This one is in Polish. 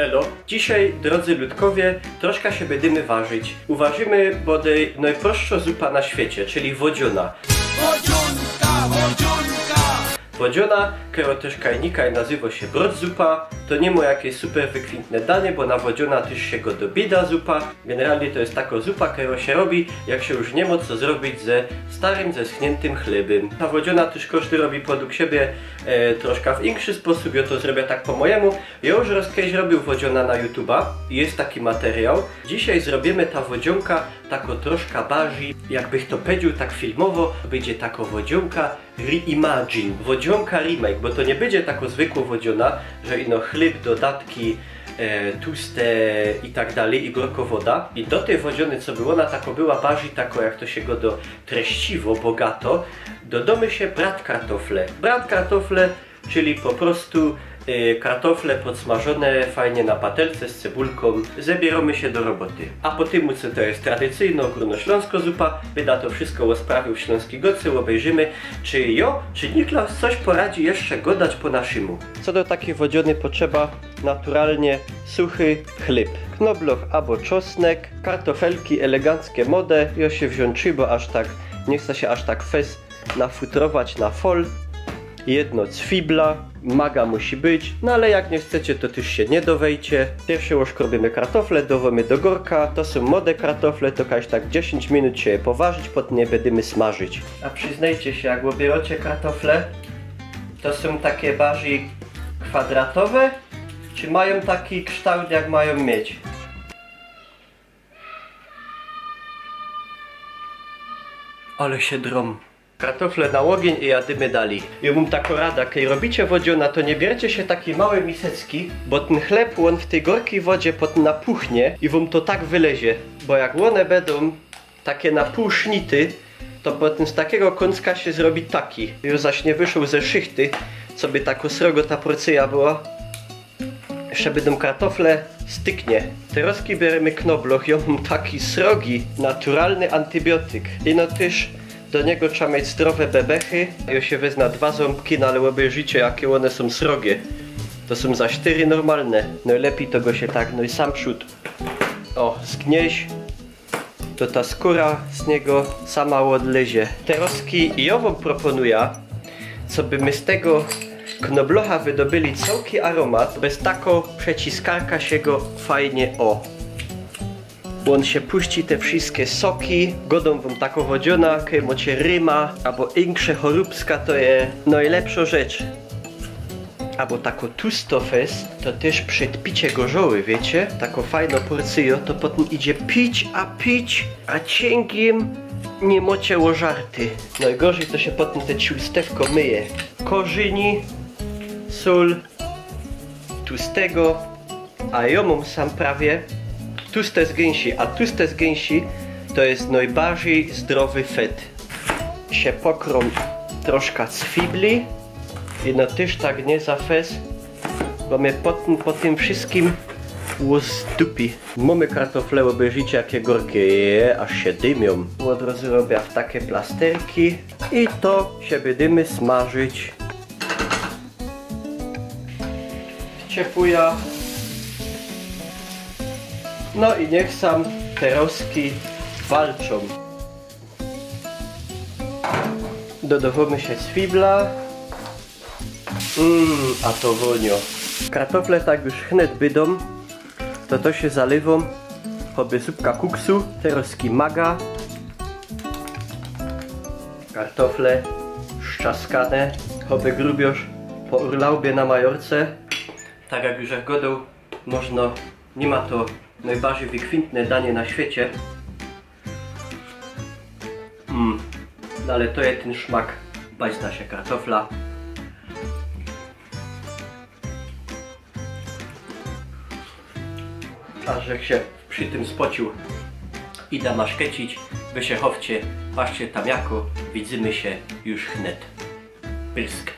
Elo. Dzisiaj, drodzy ludkowie, troszkę się będziemy ważyć. Uważymy bodaj najprostsza zupa na świecie, czyli wodziona. Wodziona, która też kajnikaj nazywa się brodzupa, to nie ma jakieś super wykwintne danie, bo na wodziona też się go dobida zupa. Generalnie to jest taka zupa, która się robi, jak się już nie ma co zrobić ze starym, zeschniętym chlebem. Ta wodziona też każdy robi podług siebie troszkę w inny sposób, ja to zrobię tak po mojemu. Ja już raz kiedyś robił wodziona na YouTube'a, jest taki materiał. Dzisiaj zrobimy ta wodzionka tako troszkę bardziej, jakbych to powiedział tak filmowo, będzie taka wodzionka reimagine, wodzionka remake, bo to nie będzie tako zwykła wodziona, że ino chleb, dodatki, tłuste i tak dalej, i gorko woda. I do tej wodziony, co było, ona tako była bardziej tako, jak to się go do treściwo, bogato, dodamy się brat kartofle. Brat kartofle, czyli po prostu kartofle podsmażone fajnie na patelce z cebulką. Zabieramy się do roboty. A po tym, co to jest tradycyjna górnośląska zupa, wyda to wszystko rozprawił śląski gocy, obejrzymy, czy Niklas coś poradzi jeszcze godać po naszemu. Co do takiej wodziony potrzeba naturalnie suchy chleb, knobloch albo czosnek, kartofelki eleganckie młode, ja się wziąć, bo aż tak, nie chce się aż tak fes nafutrować na fol. Jedno cwibla, maga musi być, no ale jak nie chcecie, to też się nie dowejcie. Pierwsze łożko robimy kartofle, dowamy do gorka, to są młode kartofle, to każ tak 10 minut się je poważyć, potem je będziemy smażyć. A przyznajcie się, jak obieracie kartofle, to są takie bardziej kwadratowe, czy mają taki kształt, jak mają mieć? Ale się drom. Kartofle na ogień i jadymy dalej. Ja mam taką radę, kiedy robicie wodziona, to nie bierzcie się takie małe miseczki, bo ten chleb, on w tej gorkiej wodzie potem napuchnie i wam to tak wylezie. Bo jak one będą takie na pół sznity, to potem z takiego kąska się zrobi taki. Już zaś nie wyszł ze szychty, co by tak srogo ta porcja była. Jeszcze będą kartofle styknie. Teraz bierzemy knobloch, ja mam taki srogi, naturalny antybiotyk. I no też do niego trzeba mieć zdrowe bebechy. Ja się wezna 2 ząbki, no ale obejrzycie, jakie one są srogie. To są za 4 normalne. No i lepiej to go się tak, no i sam przód. O, zgnieś. To ta skóra z niego sama odlezie. Teraz ja wam proponuję, co by my z tego knoblocha wydobyli całki aromat, bez tako przeciskarka się go fajnie on się puści te wszystkie soki, godą wam taką wodziona, kiedy macie ryma, albo insze choróbska, to jest najlepsza rzecz. Albo tako tustofes, to też przed picie gorzoły, wiecie? Taką fajną porcję, to potem idzie pić, a cienkiem nie macie łożarty. Najgorzej to się potem te ciustewko myje. Korzyni, sól, tłustego, a ja mam sam prawie tłuste z gęsi, a tłuste z gęsi to jest najbardziej zdrowy fet. Się pokrom troszkę cwibli i no też tak nie za fes, bo mnie potem po tym wszystkim łozdupi. Mamy kartofle, obejrzyjcie jakie gorkie, aż się dymią. Od razu robię w takie plasterki i to się będziemy smażyć. Ciepłuja. No i niech sam te roski walczą. Dodawamy się swibla. A to wonio. Kartofle tak już chnet bydą, to się zalewą. Choby zupka kuksu, te roski maga. Kartofle szczaskane, choby grubiosz po urlaubie na Majorce. Tak jak już godą, można, nie ma to najbardziej wykwintne danie na świecie. No ale to jest ten szmak, baźna się kartofla. Aż jak się przy tym spocił i da maszkecić, wy się chowcie, patrzcie tam jako, widzimy się już chnet. Pylsk.